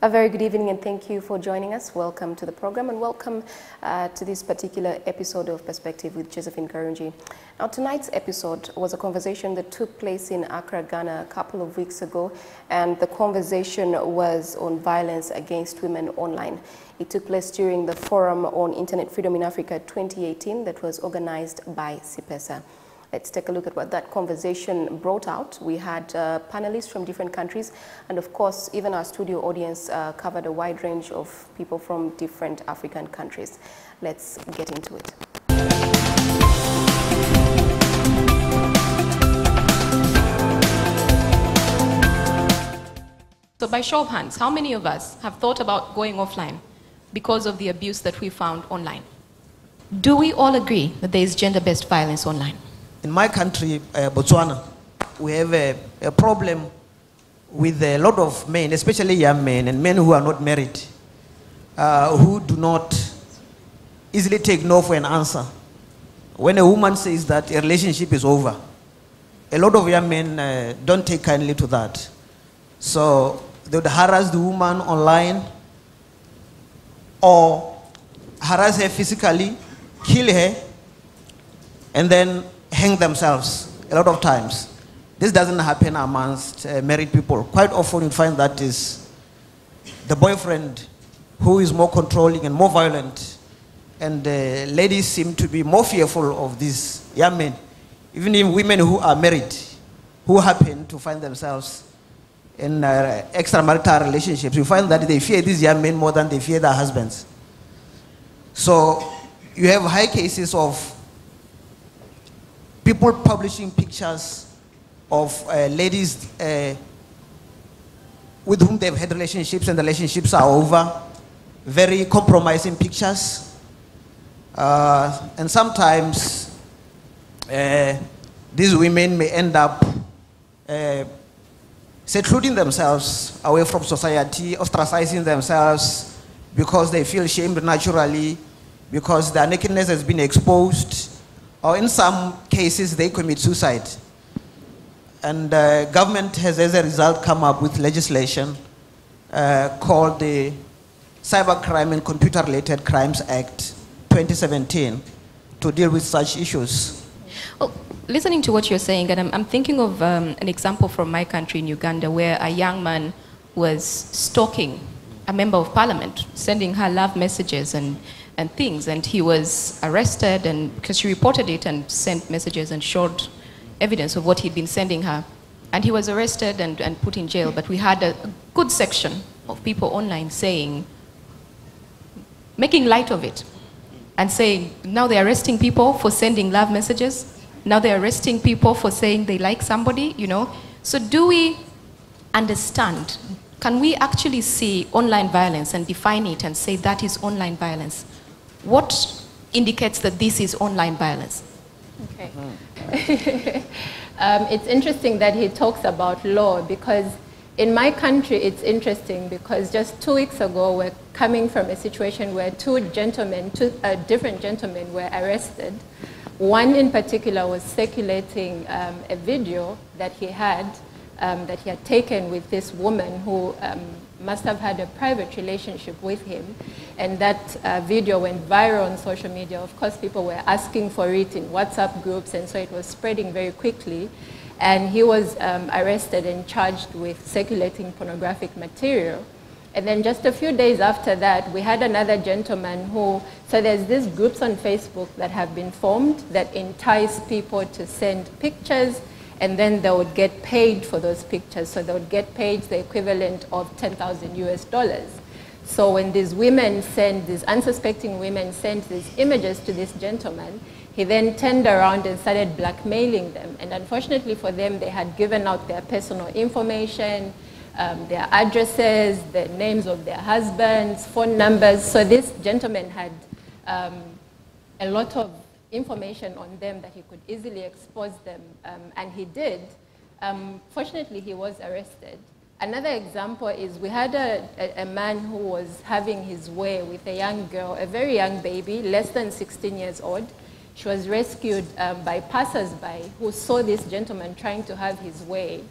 A very good evening and thank you for joining us. Welcome to the program and welcome to this particular episode of Perspective with Josephine Karunji. Now, tonight's episode was a conversation that took place in Accra, Ghana a couple of weeks ago, and the conversation was on violence against women online. It took place during the Forum on Internet Freedom in Africa 2018 that was organized by CIPESA. Let's take a look at what that conversation brought out. We had panelists from different countries, and of course, even our studio audience covered a wide range of people from different African countries. Let's get into it. So by show of hands, how many of us have thought about going offline because of the abuse that we found online? Do we all agree that there is gender-based violence online? In my country, Botswana, we have a problem with a lot of men, especially young men and men who are not married, who do not easily take no for an answer. When a woman says that a relationship is over, a lot of young men don't take kindly to that. So they would harass the woman online or harass her physically, kill her, and then hang themselves a lot of times. This doesn't happen amongst married people. Quite often you find that is the boyfriend who is more controlling and more violent, and ladies seem to be more fearful of these young men. Even in women who are married, who happen to find themselves in extramarital relationships, you find that they fear these young men more than they fear their husbands. So you have high cases of people publishing pictures of ladies with whom they've had relationships and the relationships are over, very compromising pictures. And sometimes these women may end up secluding themselves away from society, ostracizing themselves because they feel shamed naturally, because their nakedness has been exposed, or in some cases they commit suicide. And government has as a result come up with legislation called the Cybercrime and Computer-Related Crimes Act 2017 to deal with such issues. Well, listening to what you're saying, and I'm thinking of an example from my country in Uganda where a young man was stalking a member of parliament, sending her love messages and things, and he was arrested, and because she reported it and sent messages and showed evidence of what he'd been sending her, and he was arrested and put in jail. But we had a good section of people online saying, making light of it and saying, now they're arresting people for sending love messages, now they're arresting people for saying they like somebody, you know. So do we understand, can we actually see online violence and define it and say that is online violence? What indicates that this is online violence? Okay. It's interesting that he talks about law, because in my country it's interesting because just 2 weeks ago we're coming from a situation where two different gentlemen were arrested. One in particular was circulating a video that he had taken with this woman who must have had a private relationship with him, and that video went viral on social media. Of course, people were asking for it in WhatsApp groups, and so it was spreading very quickly, and he was arrested and charged with circulating pornographic material. And then just a few days after that, we had another gentleman who, so there's these groups on Facebook that have been formed that entice people to send pictures, and then they would get paid for those pictures. So they would get paid the equivalent of $10,000 US. So when these women these unsuspecting women sent these images to this gentleman, he then turned around and started blackmailing them. And unfortunately for them, they had given out their personal information, their addresses, the names of their husbands, phone numbers. So this gentleman had a lot of information on them that he could easily expose them, and he did. Fortunately, he was arrested. Another example is we had a man who was having his way with a young girl, a very young baby, less than 16 years old. She was rescued by passers-by who saw this gentleman trying to have his way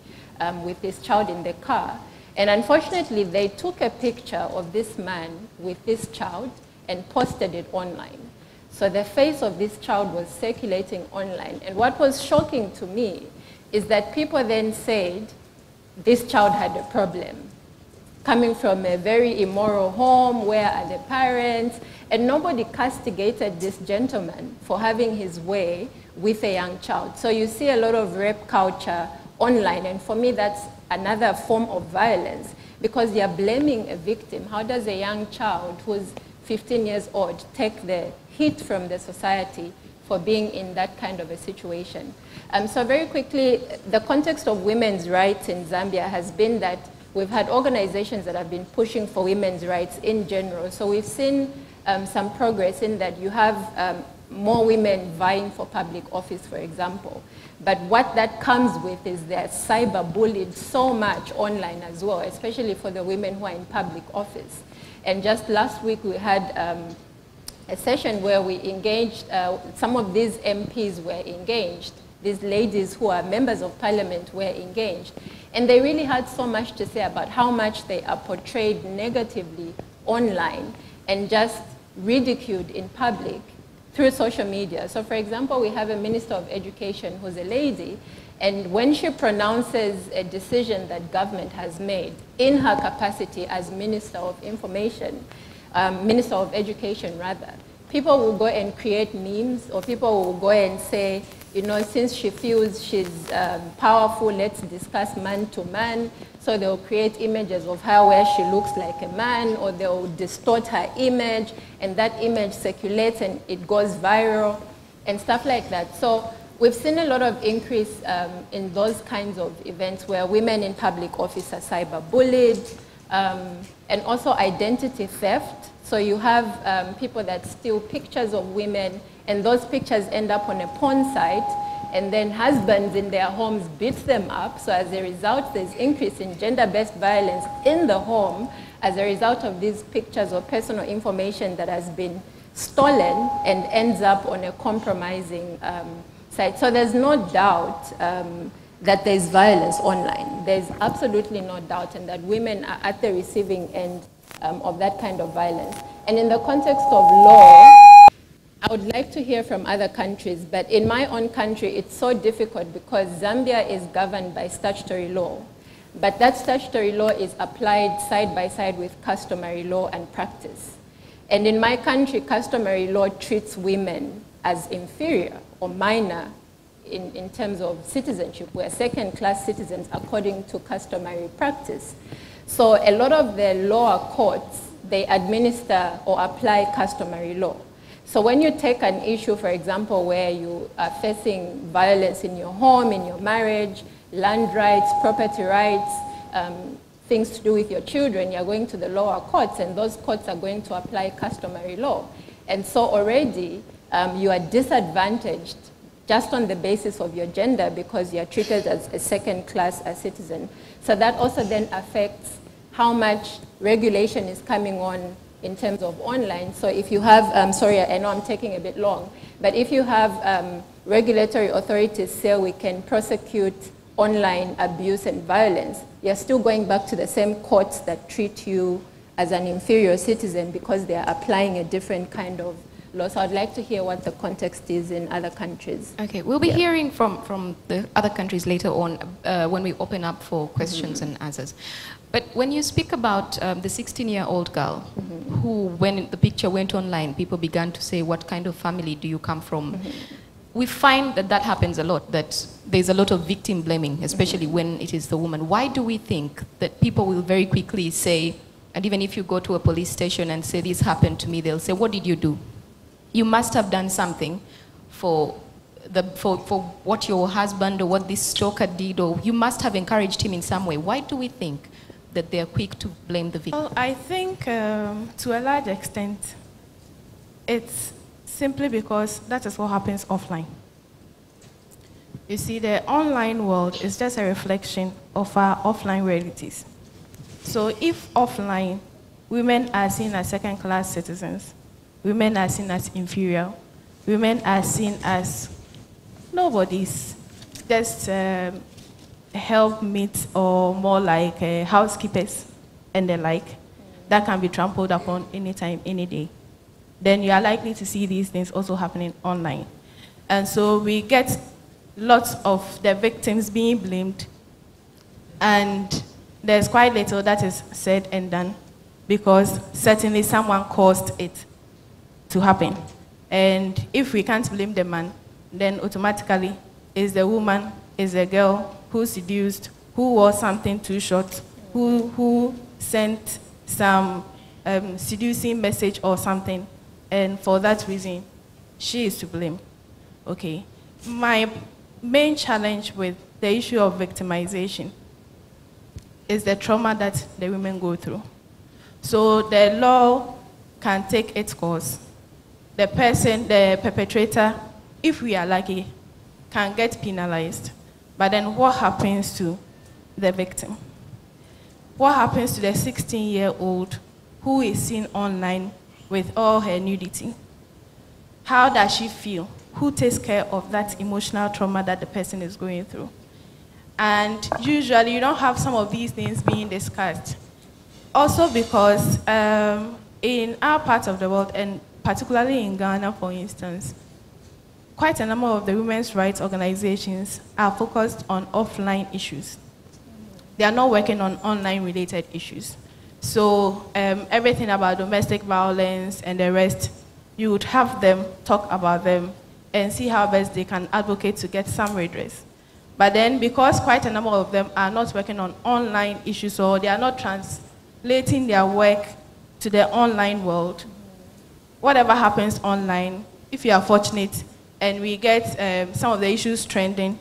with this child in the car. And unfortunately, they took a picture of this man with this child and posted it online. So the face of this child was circulating online. And what was shocking to me is that people then said, this child had a problem. Coming from a very immoral home, where are the parents? And nobody castigated this gentleman for having his way with a young child. So you see a lot of rape culture online, and for me that's another form of violence, because you're blaming a victim. How does a young child who's 15 years old take the hit from the society for being in that kind of a situation? So very quickly, the context of women's rights in Zambia has been that we've had organizations that have been pushing for women's rights in general. So we've seen some progress in that you have more women vying for public office, for example. But what that comes with is they're cyberbullied so much online as well, especially for the women who are in public office. And just last week we had a session where we engaged, some of these MPs were engaged, these ladies who are members of parliament were engaged. And they really had so much to say about how much they are portrayed negatively online and just ridiculed in public through social media. So for example, we have a Minister of Education who's a lady, and when she pronounces a decision that government has made in her capacity as Minister of Information, Minister of Education rather, people will go and create memes, or people will go and say, you know, since she feels she's powerful, let's discuss man to man. So they'll create images of her where she looks like a man, or they'll distort her image, and that image circulates and it goes viral and stuff like that. So we've seen a lot of increase in those kinds of events where women in public office are cyberbullied, and also identity theft. So you have people that steal pictures of women, and those pictures end up on a porn site, and then husbands in their homes beat them up. So as a result, there's increase in gender-based violence in the home as a result of these pictures or personal information that has been stolen and ends up on a compromising site. So there's no doubt that there's violence online. There's absolutely no doubt, and that women are at the receiving end of that kind of violence. And in the context of law, I would like to hear from other countries, but in my own country, it's so difficult because Zambia is governed by statutory law. But that statutory law is applied side by side with customary law and practice. And in my country, customary law treats women as inferior or minor in terms of citizenship. We're second-class citizens according to customary practice. So a lot of the lower courts, they administer or apply customary law. So when you take an issue, for example, where you are facing violence in your home, in your marriage, land rights, property rights, things to do with your children, you're going to the lower courts, and those courts are going to apply customary law. And so already you are disadvantaged just on the basis of your gender because you're treated as a second-class citizen. So that also then affects how much regulation is coming on in terms of online. So if you have, sorry, I know I'm taking a bit long, but if you have regulatory authorities say we can prosecute online abuse and violence, you're still going back to the same courts that treat you as an inferior citizen because they're applying a different kind of law. So I'd like to hear what the context is in other countries. Okay, we'll be hearing from the other countries later on when we open up for questions and answers. But when you speak about the 16-year-old girl who, when the picture went online, people began to say, what kind of family do you come from? We find that that happens a lot, that there's a lot of victim blaming, especially when it is the woman. Why do we think that people will very quickly say, and even if you go to a police station and say, this happened to me, they'll say, what did you do? You must have done something for what your husband or what this stalker did, or you must have encouraged him in some way. Why do we think that they're quick to blame the victim? Well, I think to a large extent, it's simply because that is what happens offline. You see, the online world is just a reflection of our offline realities. So if offline, women are seen as second-class citizens, women are seen as inferior, women are seen as nobodies, just helpmates or more like housekeepers and the like, that can be trampled upon anytime, any day, then you are likely to see these things also happening online. And so we get lots of the victims being blamed, and there's quite little that is said and done, because certainly someone caused it to happen. And if we can't blame the man, then automatically it's the woman, it's the girl who seduced, who wore something too short, who sent some seducing message or something, and for that reason, she is to blame. Okay. My main challenge with the issue of victimization is the trauma that the women go through. So the law can take its course. The person, the perpetrator, if we are lucky, can get penalized. But then what happens to the victim? What happens to the 16-year-old who is seen online with all her nudity? How does she feel? Who takes care of that emotional trauma that the person is going through? And usually you don't have some of these things being discussed. Also because in our part of the world, and particularly in Ghana, for instance, quite a number of the women's rights organizations are focused on offline issues. They are not working on online-related issues. So everything about domestic violence and the rest, you would have them talk about them and see how best they can advocate to get some redress. But then, because quite a number of them are not working on online issues, or they are not translating their work to the online world, whatever happens online, if you are fortunate, and we get some of the issues trending,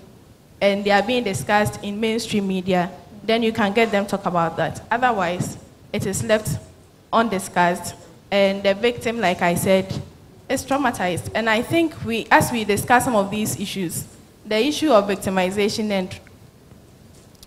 and they are being discussed in mainstream media, then you can get them talk about that. Otherwise, it is left undiscussed, and the victim, like I said, is traumatized. And I think as we discuss some of these issues, the issue of victimization and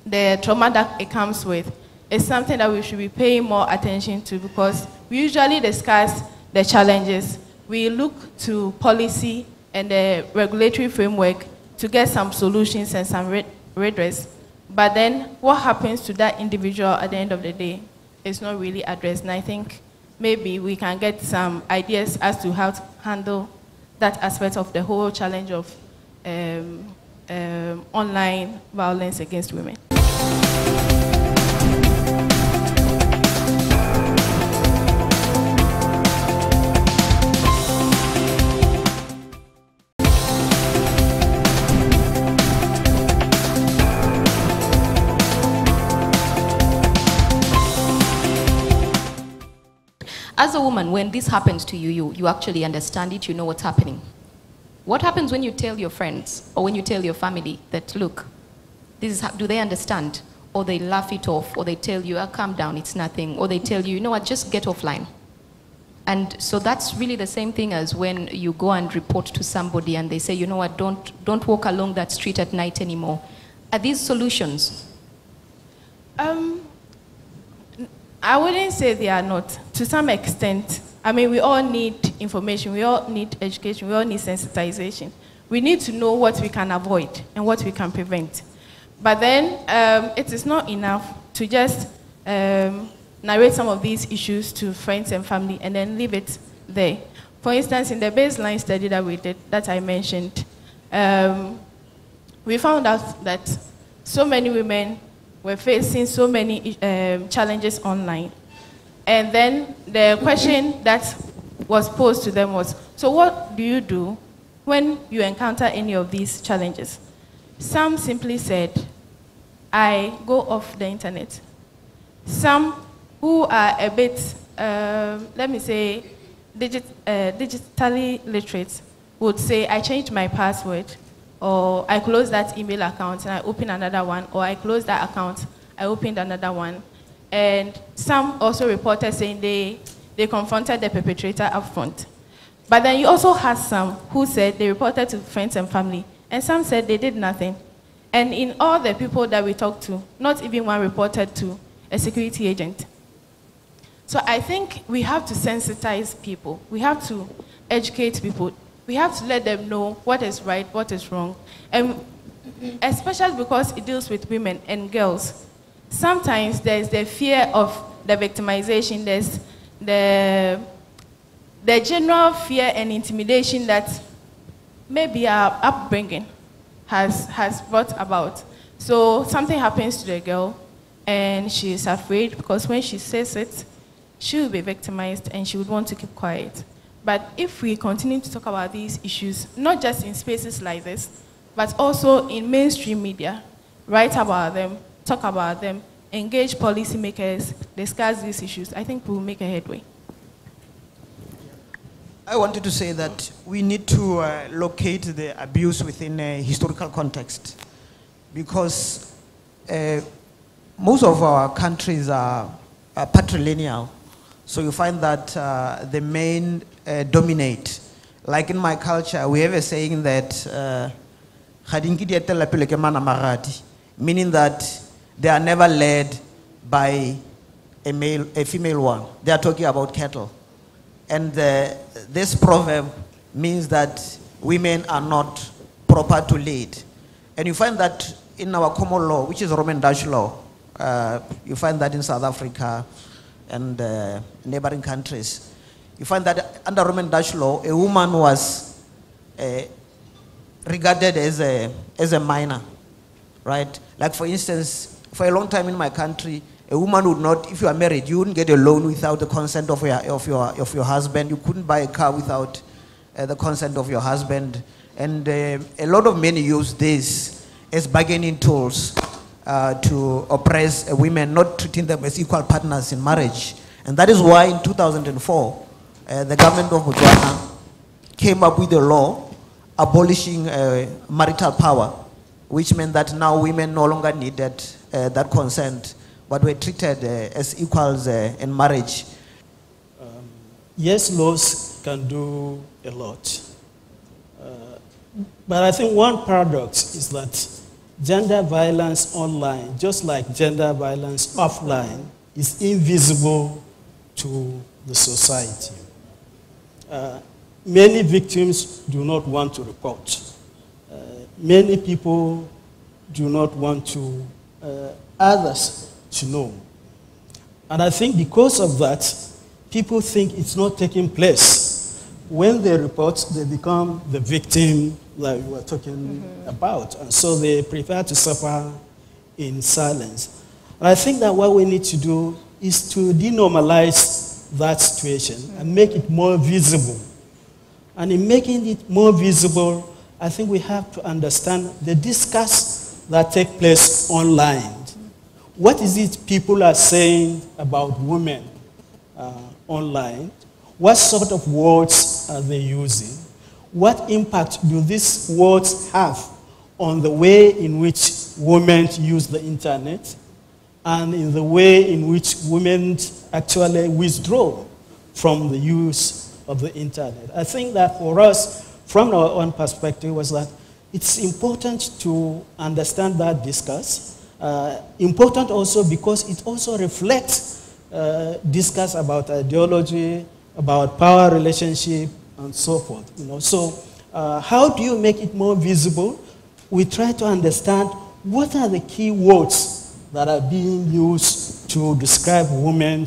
the trauma that it comes with is something that we should be paying more attention to, because we usually discuss the challenges. We look to policy and the regulatory framework to get some solutions and some redress. But then what happens to that individual at the end of the day is not really addressed. And I think maybe we can get some ideas as to how to handle that aspect of the whole challenge of online violence against women. As a woman, when this happens to you, you actually understand it, you know what's happening. What happens when you tell your friends or when you tell your family that, look, this is do they understand? Or they laugh it off, or they tell you, calm down, it's nothing. Or they tell you, you know what, just get offline. And so that's really the same thing as when you go and report to somebody and they say, you know what, don't walk along that street at night anymore. Are these solutions? I wouldn't say they are not. To some extent, I mean, we all need information, we all need education, we all need sensitization. We need to know what we can avoid and what we can prevent. But then it is not enough to just narrate some of these issues to friends and family and then leave it there. For instance, in the baseline study that we did, that I mentioned, we found out that so many women were facing so many challenges online. And then the question that was posed to them was, so what do you do when you encounter any of these challenges? Some simply said, I go off the internet. Some who are a bit, let me say, digitally literate would say, I changed my password, or I closed that email account and I opened another one, or I closed that account, I opened another one. And some also reported saying they confronted the perpetrator up front. But then you also had some who said they reported to friends and family, and some said they did nothing. And in all the people that we talked to, not even one reported to a security agent. So I think we have to sensitize people. We have to educate people. We have to let them know what is right, what is wrong. And especially because it deals with women and girls. Sometimes there's the fear of the victimization, there's the general fear and intimidation that maybe our upbringing has brought about. So something happens to the girl and she's afraid because when she says it, she will be victimized and she would want to keep quiet. But if we continue to talk about these issues, not just in spaces like this, but also in mainstream media, write about them, talk about them, engage policymakers, discuss these issues, I think we'll make a headway. I wanted to say that we need to locate the abuse within a historical context, because most of our countries are patrilineal. So you find that the men dominate. Like in my culture, we have a saying that meaning that they are never led by a female one. They are talking about cattle. And this proverb means that women are not proper to lead. And you find that in our common law, which is Roman Dutch law, you find that in South Africa and neighboring countries. You find that under Roman Dutch law, a woman was regarded as a minor, right? Like for instance, for a long time in my country, a woman would not, if you are married, you wouldn't get a loan without the consent of your husband. You couldn't buy a car without the consent of your husband. And a lot of men use this as bargaining tools to oppress women, not treating them as equal partners in marriage. And that is why in 2004, the government of Botswana came up with a law abolishing marital power, which meant that now women no longer needed that consent, but were treated as equals in marriage. Yes, laws can do a lot. But I think one paradox is that gender violence online, just like gender violence offline, is invisible to the society. Many victims do not want to report. Many people do not want to others to know. And I think because of that, people think it's not taking place. When they report, they become the victim that we were talking about. And so they prefer to suffer in silence. And I think that what we need to do is to denormalize that situation and make it more visible. And in making it more visible, I think we have to understand the discourse that take place online. What is it people are saying about women online? What sort of words are they using? What impact do these words have on the way in which women use the internet and in the way in which women actually withdraw from the use of the internet? I think that for us, from our own perspective, was that it's important to understand that discourse. Important also because it also reflects discuss about ideology, about power relationship, and so forth. So how do you make it more visible? We try to understand what are the key words that are being used to describe women,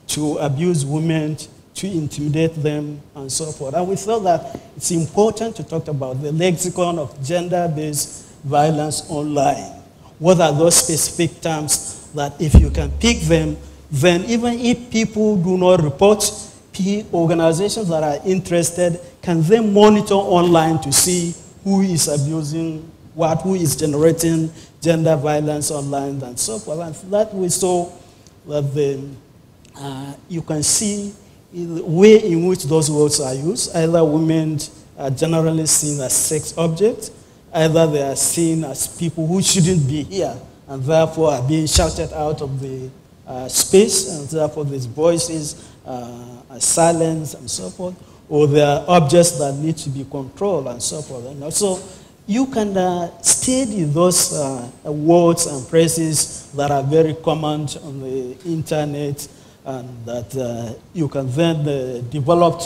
to abuse women, to intimidate them, and so forth. And we thought that it's important to talk about the lexicon of gender-based violence online. What are those specific terms that if you can pick them, then even if people do not report, organizations that are interested can then monitor online to see who is abusing what, who is generating gender violence online, and so forth. And that we saw that you can see the way in which those words are used. Either women are generally seen as sex objects, either they are seen as people who shouldn't be here and therefore are being shouted out of the space, and therefore these voices are silenced and so forth, or they are objects that need to be controlled and so forth. And so you can study those words and phrases that are very common on the internet, and that you can then develop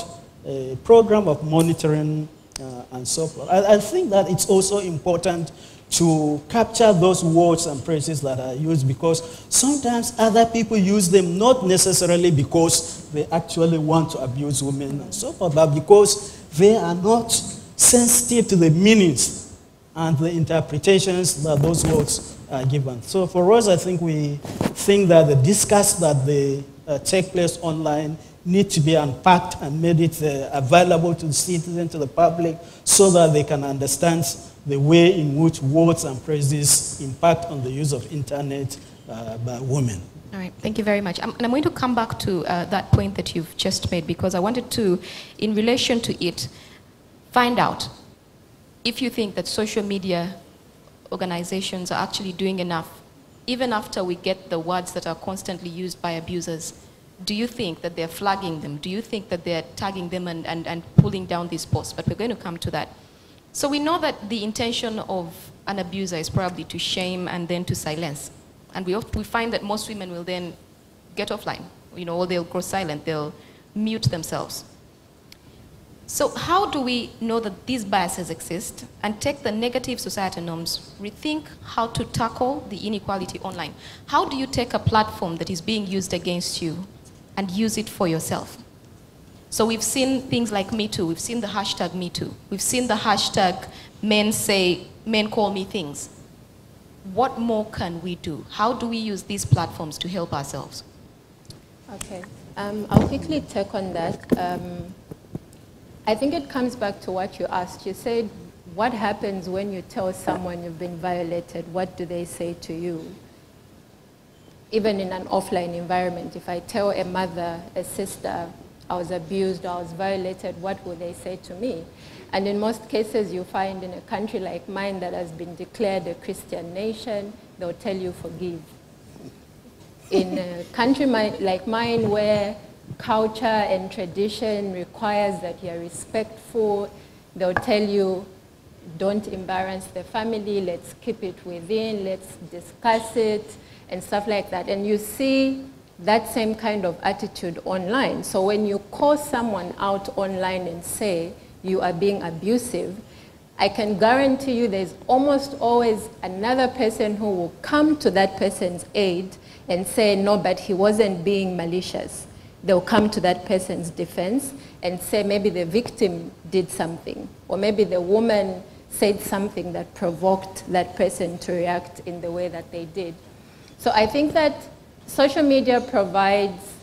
a program of monitoring and so forth. I think that it's also important to capture those words and phrases that are used, because sometimes other people use them not necessarily because they actually want to abuse women and so forth, but because they are not sensitive to the meanings and the interpretations that those words are given. So for us, I think we think that the discourse that they take place online need to be unpacked and made it available to the citizens, to the public, so that they can understand the way in which words and phrases impact on the use of internet by women. All right, thank you very much. And I'm going to come back to that point that you've just made, because I wanted to, in relation to it, find out if you think that social media organizations are actually doing enough, even after we get the words that are constantly used by abusers. Do you think that they're flagging them? Do you think that they're tagging them and pulling down these posts? But we're going to come to that. So we know that the intention of an abuser is probably to shame and then to silence. And we find that most women will then get offline, or they'll go silent, they'll mute themselves. So how do we know that these biases exist and take the negative societal norms, rethink how to tackle the inequality online? How do you take a platform that is being used against you and use it for yourself? So we've seen things like Me Too, we've seen the hashtag Me Too, we've seen the hashtag men call me things. What more can we do? How do we use these platforms to help ourselves? Okay, I'll quickly take on that. I think it comes back to what you asked. You said, what happens when you tell someone you've been violated? What do they say to you? Even in an offline environment, if I tell a mother, a sister, I was abused, I was violated, what will they say to me? And in most cases, you find in a country like mine that has been declared a Christian nation, they'll tell you forgive. In a country like mine where culture and tradition requires that you're respectful, they'll tell you don't embarrass the family, let's keep it within, let's discuss it, and stuff like that. And you see that same kind of attitude online. So when you call someone out online and say you are being abusive, I can guarantee you there's almost always another person who will come to that person's aid and say, no, but he wasn't being malicious. They'll come to that person's defense and say maybe the victim did something, or maybe the woman said something that provoked that person to react in the way that they did. So I think that social media provides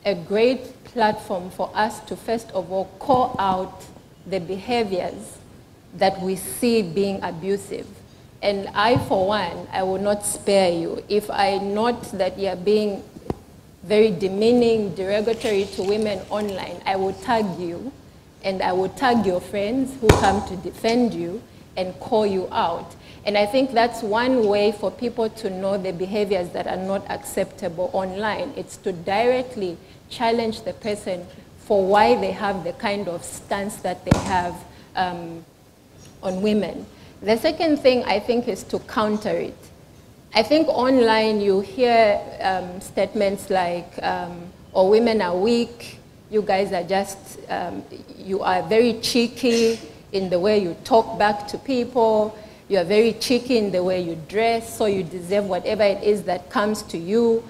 a great platform for us to, first of all, call out the behaviors that we see being abusive. And I, for one, I will not spare you. If I note that you're being very demeaning, derogatory to women online, I will tag you, and I will tag your friends who come to defend you and call you out. And I think that's one way for people to know the behaviors that are not acceptable online. It's to directly challenge the person for why they have the kind of stance that they have on women. The second thing, I think, is to counter it. I think online you hear statements like, oh, women are weak, you guys are just, you are very cheeky in the way you talk back to people, you are very cheeky in the way you dress, so you deserve whatever it is that comes to you.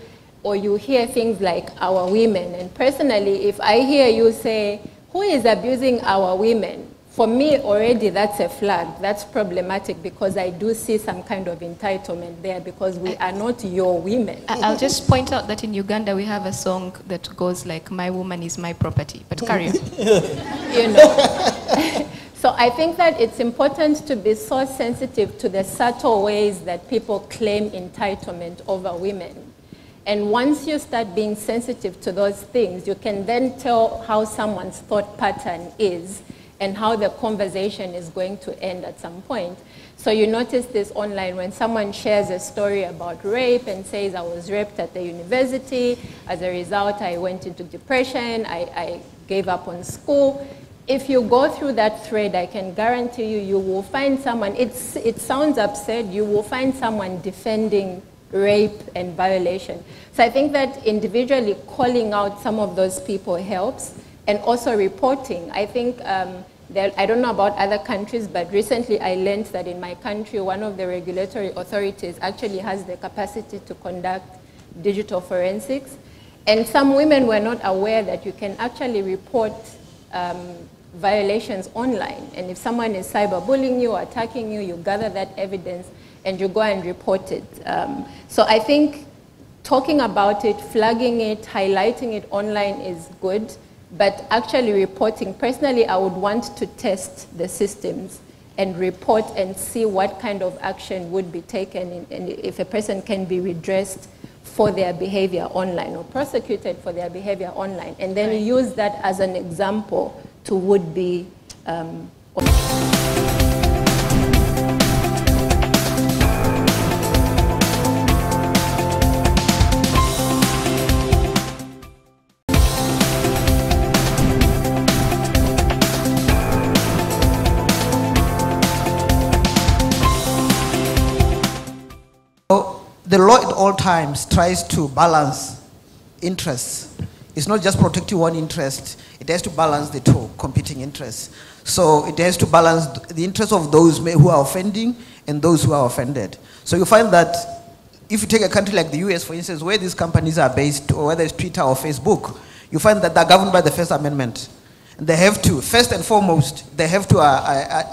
Or you hear things like our women. And personally, if I hear you say, who is abusing our women? For me, already that's a flag. That's problematic because I do see some kind of entitlement there because we are not your women. I'll just point out that in Uganda we have a song that goes like, my woman is my property. But carry on. You know. So I think that it's important to be so sensitive to the subtle ways that people claim entitlement over women. And once you start being sensitive to those things, you can then tell how someone's thought pattern is and how the conversation is going to end at some point. So you notice this online when someone shares a story about rape and says, I was raped at the university, as a result I went into depression, I gave up on school. If you go through that thread, I can guarantee you, you will find someone, it sounds absurd, you will find someone defending rape and violation. So I think that individually calling out some of those people helps, and also reporting. I think I don't know about other countries, but recently I learned that in my country, one of the regulatory authorities actually has the capacity to conduct digital forensics. And some women were not aware that you can actually report violations online. And if someone is cyberbullying you or attacking you, you gather that evidence and you go and report it. So I think talking about it, flagging it, highlighting it online is good, but actually reporting, personally, I would want to test the systems and report and see what kind of action would be taken and if a person can be redressed for their behavior online or prosecuted for their behavior online, and then use that as an example to would-be the law at all times tries to balance interests. It's not just protecting one interest, it has to balance the two competing interests. So it has to balance the interests of those who are offending and those who are offended. So you find that if you take a country like the US, for instance, where these companies are based, or whether it's Twitter or Facebook, you find that they're governed by the First Amendment. And they have to, first and foremost, they have to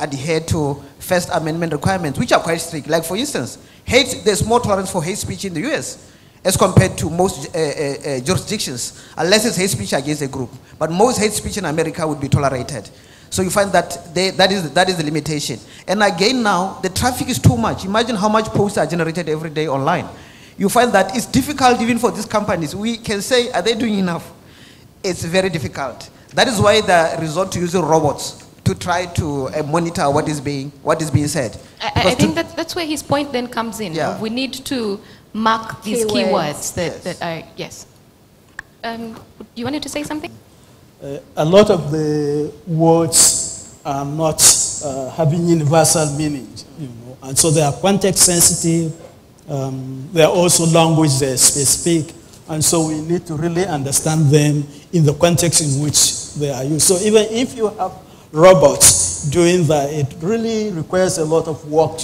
adhere to First Amendment requirements, which are quite strict. Like, for instance, there's more tolerance for hate speech in the US as compared to most jurisdictions, unless it's hate speech against a group. But most hate speech in America would be tolerated. So you find that that is the limitation. And again now, the traffic is too much. Imagine how much posts are generated every day online. You find that it's difficult even for these companies. We can say, are they doing enough? It's very difficult. That is why they resort to using robots to try to monitor what is being said. I think that's where his point then comes in. Yeah. We need to mark these keywords that are, yes. You wanted to say something? A lot of the words are not having universal meaning, and so they are context sensitive. They are also language specific, and so we need to really understand them in the context in which they are used. So even if you have robots doing that, it really requires a lot of work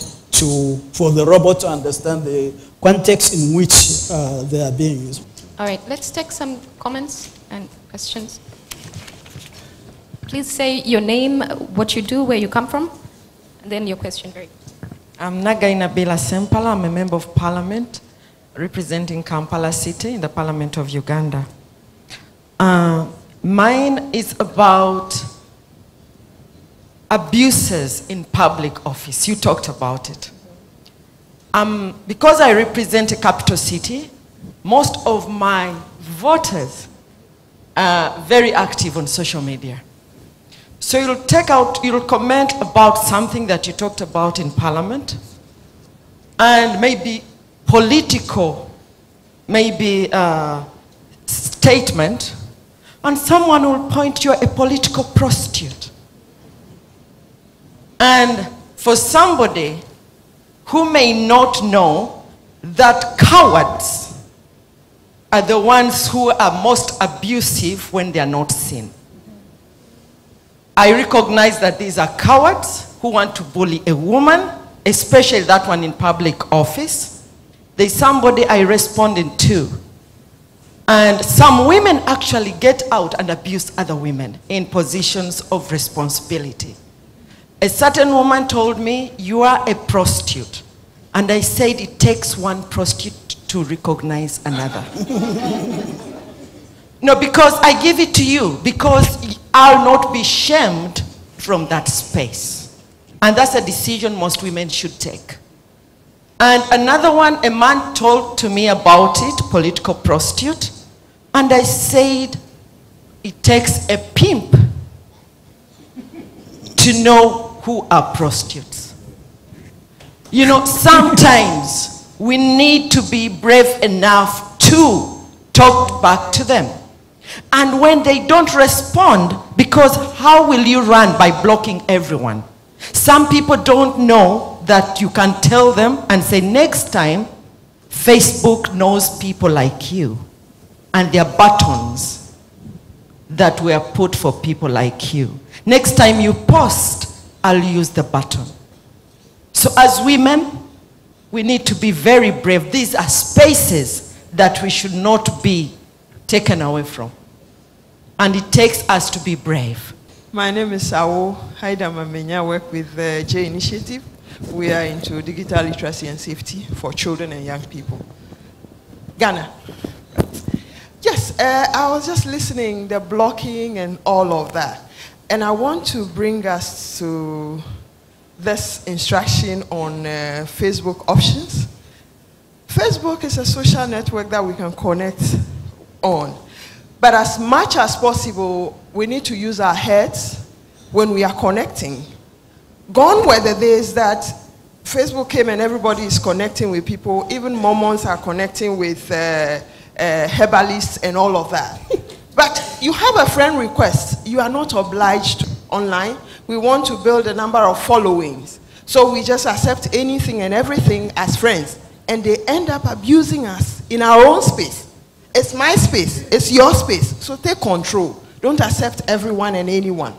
for the robot to understand the context in which they are being used. All right, let's take some comments and questions. Please say your name, what you do, where you come from, and then your question. I'm Nagaina Bela Sempala. I'm a member of parliament representing Kampala City in the Parliament of Uganda. Mine is about abuses in public office. You talked about it. Because I represent a capital city, most of my voters are very active on social media. So you'll comment about something that you talked about in parliament, and maybe political, maybe statement, and someone will point you a political prostitute. And for somebody who may not know that cowards are the ones who are most abusive when they are not seen. I recognize that these are cowards who want to bully a woman, especially that one in public office. There's somebody I responded to. And some women actually get out and abuse other women in positions of responsibility. A certain woman told me, you are a prostitute. And I said, it takes one prostitute to recognize another. No, because I give it to you, because I'll not be shamed from that space. And that's a decision most women should take. And another one, a man told to me about it, political prostitute. And I said, it takes a pimp to know who are prostitutes. You know, sometimes we need to be brave enough to talk back to them. And when they don't respond, because how will you run by blocking everyone? Some people don't know that you can tell them and say, next time, Facebook knows people like you. And there are buttons that were put for people like you. Next time you post, I'll use the button. So as women, we need to be very brave. These are spaces that we should not be taken away from. And it takes us to be brave. My name is Sawo Haida Mamenya. I work with the J Initiative. We are into digital literacy and safety for children and young people. Ghana. Yes, I was just listening, the blocking and all of that. And I want to bring us to this instruction on Facebook options. Facebook is a social network that we can connect on. But as much as possible, we need to use our heads when we are connecting. Gone were the days that Facebook came and everybody is connecting with people. Even Mormons are connecting with herbalists and all of that. But you have a friend request. You are not obliged online. We want to build a number of followings. So we just accept anything and everything as friends. And they end up abusing us in our own space. It's my space. It's your space. So take control. Don't accept everyone and anyone.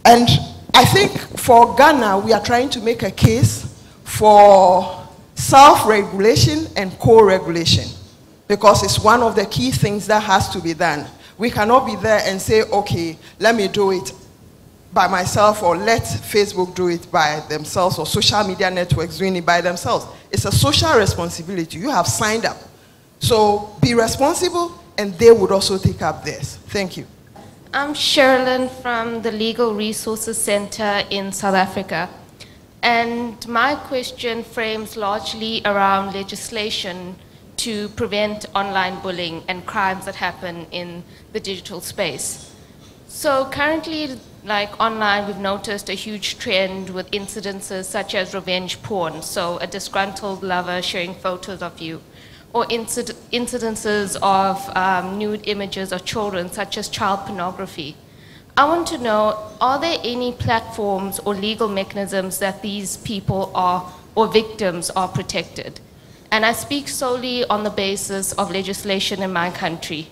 And I think for Ghana, we are trying to make a case for self-regulation and co-regulation, because it's one of the key things that has to be done. We cannot be there and say, okay, let me do it by myself, or let Facebook do it by themselves, or social media networks doing it by themselves. It's a social responsibility. You have signed up. So be responsible, and they would also take up this. Thank you. I'm Sherilyn from the Legal Resources Center in South Africa. And my question frames largely around legislation to prevent online bullying and crimes that happen in the digital space. So currently, like online, we've noticed a huge trend with incidences such as revenge porn, so a disgruntled lover sharing photos of you, or incidences of nude images of children, such as child pornography. I want to know, are there any platforms or legal mechanisms that these people are, or victims are protected? And I speak solely on the basis of legislation in my country.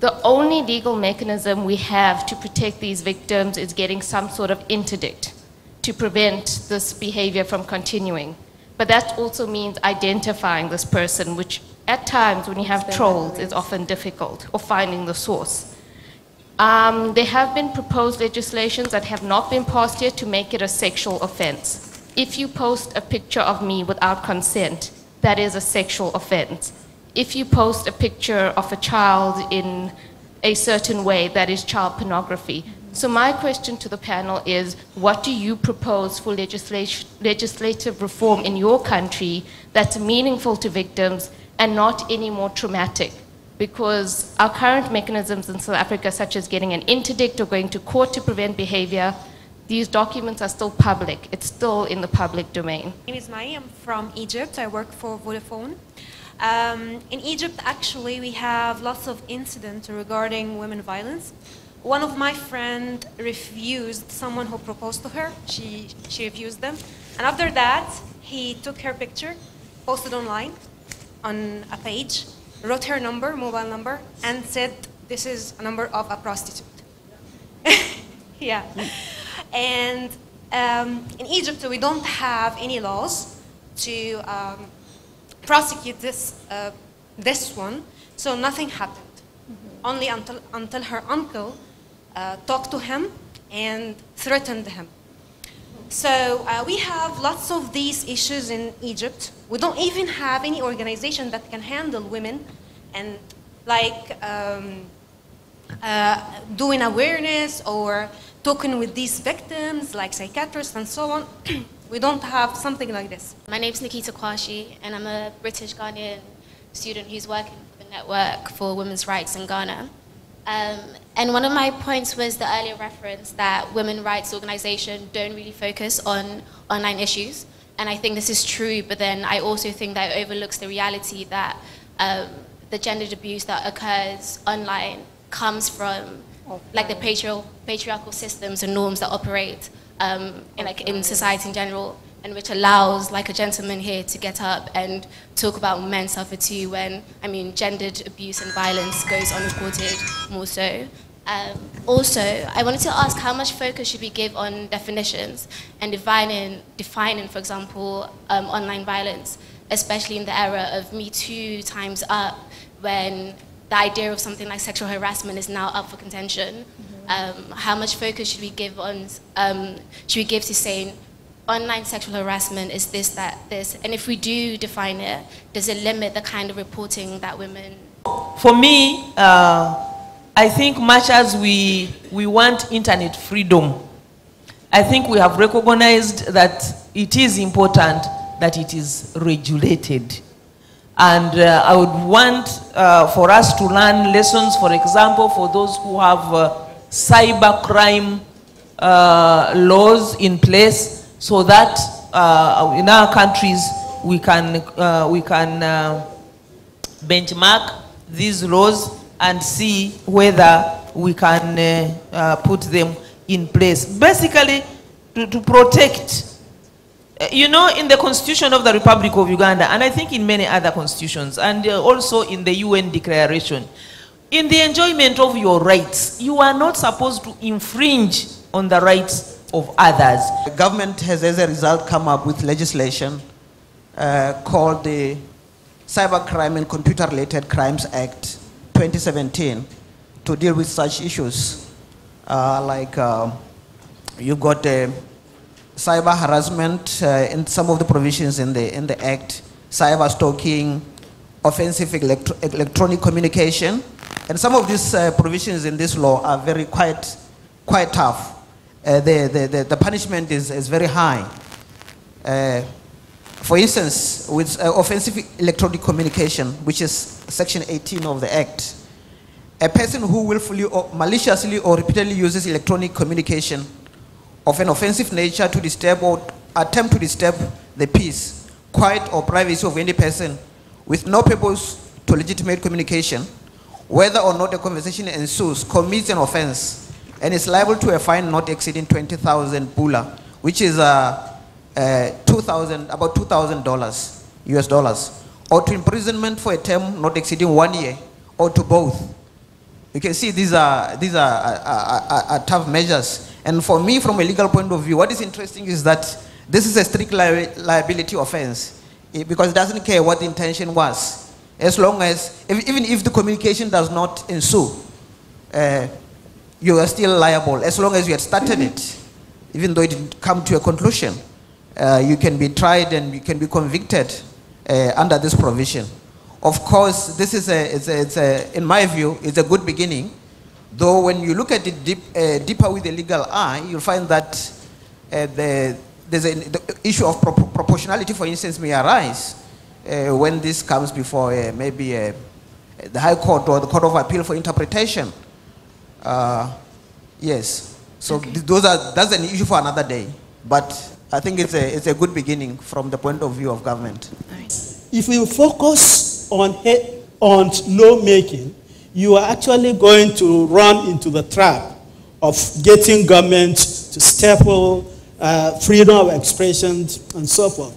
The only legal mechanism we have to protect these victims is getting some sort of interdict to prevent this behavior from continuing. But that also means identifying this person, which at times when you have trolls is often difficult, or finding the source. There have been proposed legislations that have not been passed yet to make it a sexual offense. If you post a picture of me without consent, that is a sexual offense. If you post a picture of a child in a certain way, that is child pornography. So my question to the panel is, what do you propose for legislative reform in your country that's meaningful to victims and not any more traumatic? Because our current mechanisms in South Africa, such as getting an interdict or going to court to prevent behavior, these documents are still public. It's still in the public domain. My name is Mai. I'm from Egypt. I work for Vodafone. In Egypt, actually, we have lots of incidents regarding women violence. One of my friends refused someone who proposed to her. She refused them. And after that, he took her picture, posted online on a page, wrote her number, mobile number, and said, this is a number of a prostitute. Yeah. And in Egypt, we don't have any laws to prosecute this one, so nothing happened. Only until her uncle talked to him and threatened him. So we have lots of these issues in Egypt. We don't even have any organization that can handle women and like doing awareness or talking with these victims, like psychiatrists and so on. We don't have something like this. My name's Nikita Kwashi, and I'm a British Ghanaian student who's working for the Network for Women's Rights in Ghana. And one of my points was the earlier reference that women's rights organizations don't really focus on online issues. And I think this is true, but then I also think that it overlooks the reality that the gendered abuse that occurs online comes from like the patriarchal systems and norms that operate in society in general, and which allows like a gentleman here to get up and talk about men suffer too when, I mean, gendered abuse and violence goes unreported more so. Also, I wanted to ask how much focus should we give on definitions and defining, for example, online violence, especially in the era of Me Too, Time's Up, when the idea of something like sexual harassment is now up for contention. How much focus should we give on, to saying online sexual harassment is this, that, this, and if we do define it, does it limit the kind of reporting that women? For me, I think much as we want internet freedom, I think we have recognized that it is important that it is regulated. And I would want for us to learn lessons, for example, for those who have cyber crime laws in place, so that in our countries we can benchmark these laws and see whether we can put them in place. Basically, to protect. You know, in the Constitution of the Republic of Uganda, and I think in many other constitutions, and also in the UN Declaration, in the enjoyment of your rights, you are not supposed to infringe on the rights of others. The government has, as a result, come up with legislation called the Cybercrime and Computer-Related Crimes Act 2017 to deal with such issues. You've got cyber harassment in some of the provisions in the Act, cyber stalking, offensive electronic communication, and some of these provisions in this law are very quite tough. The punishment is very high. For instance, with offensive electronic communication, which is Section 18 of the Act, a person who willfully or maliciously or repeatedly uses electronic communication of an offensive nature to disturb or attempt to disturb the peace, quiet or privacy of any person with no purpose to legitimate communication, whether or not a conversation ensues, commits an offense and is liable to a fine not exceeding 20,000 pula, which is about $2,000 US dollars, or to imprisonment for a term not exceeding 1 year, or to both. You can see these are tough measures. And for me, from a legal point of view, what is interesting is that this is a strict liability offense, because it doesn't care what the intention was. As long as, even if the communication does not ensue, you are still liable. As long as you had started it, even though it didn't come to a conclusion, you can be tried and you can be convicted under this provision. Of course, this is in my view, it's a good beginning. Though when you look at it deeper with the legal eye, you'll find that the issue of proportionality, for instance, may arise when this comes before maybe the High Court or the Court of Appeal for interpretation. Yes, so okay. That's an issue for another day. But I think it's a good beginning from the point of view of government. Nice. If we focus on lawmaking, you are actually going to run into the trap of getting government to stifle freedom of expression and so forth.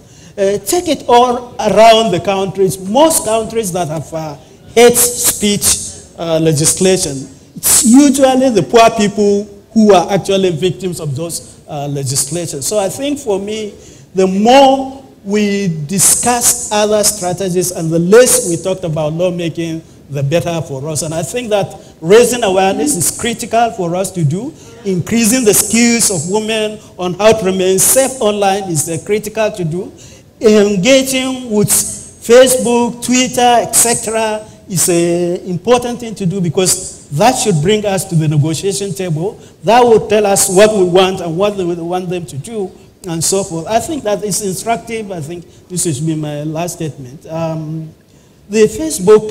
Take it all around the countries. Most countries that have hate speech legislation, it's usually the poor people who are actually victims of those legislation. So I think for me, the more we discuss other strategies and the less we talked about lawmaking, the better for us. And I think that raising awareness is critical for us to do. Increasing the skills of women on how to remain safe online is critical to do. Engaging with Facebook, Twitter, etc. is an important thing to do, because that should bring us to the negotiation table. That will tell us what we want and what we want them to do and so forth. I think that is instructive. I think this should be my last statement. The Facebook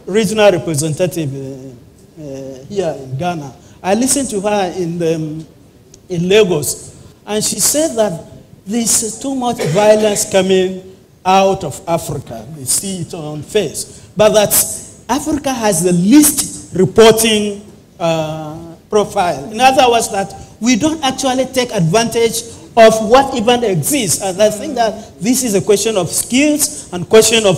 regional representative here in Ghana, I listened to her in Lagos, and she said that there's too much violence coming out of Africa. They see it on face. But that Africa has the least reporting profile. In other words, that we don't actually take advantage of what even exists. And I think that this is a question of skills and question of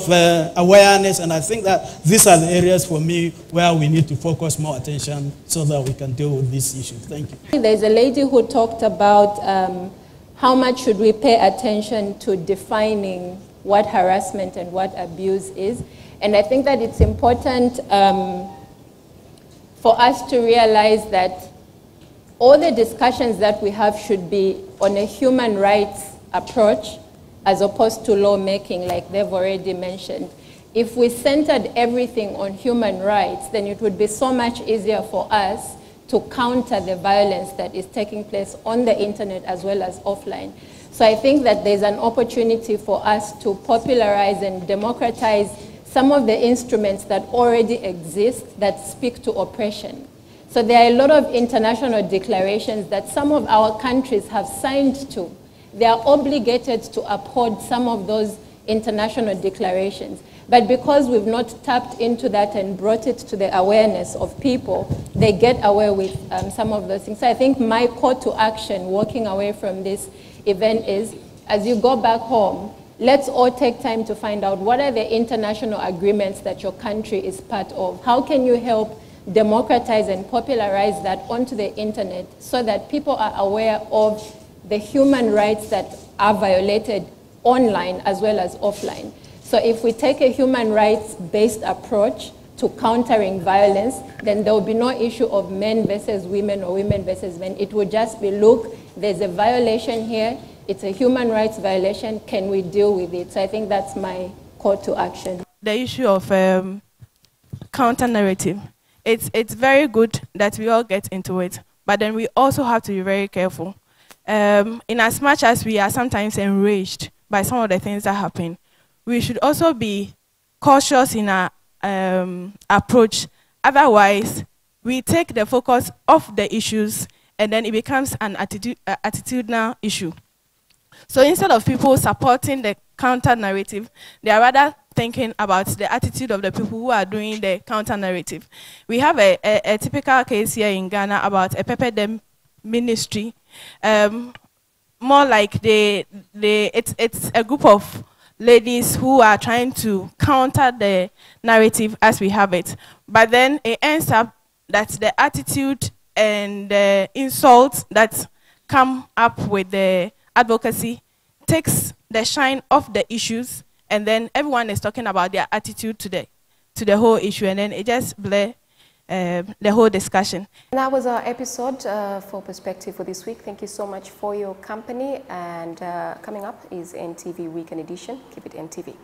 awareness, and I think that these are the areas for me where we need to focus more attention so that we can deal with these issues. Thank you. There's a lady who talked about how much should we pay attention to defining what harassment and what abuse is. And I think that it's important for us to realize that all the discussions that we have should be on a human rights approach as opposed to lawmaking, like they've already mentioned. If we centered everything on human rights, then it would be so much easier for us to counter the violence that is taking place on the internet as well as offline. So I think that there's an opportunity for us to popularize and democratize some of the instruments that already exist that speak to oppression. So there are a lot of international declarations that some of our countries have signed to. They are obligated to uphold some of those international declarations. But because we've not tapped into that and brought it to the awareness of people, they get away with some of those things. So I think my call to action walking away from this event is, as you go back home, let's all take time to find out what are the international agreements that your country is part of. How can you help democratize and popularize that onto the internet so that people are aware of the human rights that are violated online as well as offline. So if we take a human rights-based approach to countering violence, then there will be no issue of men versus women or women versus men. It would just be, look, there's a violation here, it's a human rights violation, can we deal with it? So I think that's my call to action. The issue of counter-narrative. It's very good that we all get into it, but then we also have to be very careful. In as much as we are sometimes enraged by some of the things that happen, we should also be cautious in our approach. Otherwise, we take the focus off the issues and then it becomes an attitudinal issue. So instead of people supporting the counter-narrative, they are rather thinking about the attitude of the people who are doing the counter-narrative. We have a typical case here in Ghana about a Pepe Dem ministry. More like it's a group of ladies who are trying to counter the narrative as we have it. But then it ends up that the attitude and the insults that come up with the advocacy takes the shine off the issues, and then everyone is talking about their attitude to the whole issue, and then it just blur the whole discussion. And that was our episode for Perspective for this week. Thank you so much for your company, and coming up is NTV Weekend Edition. Keep it NTV.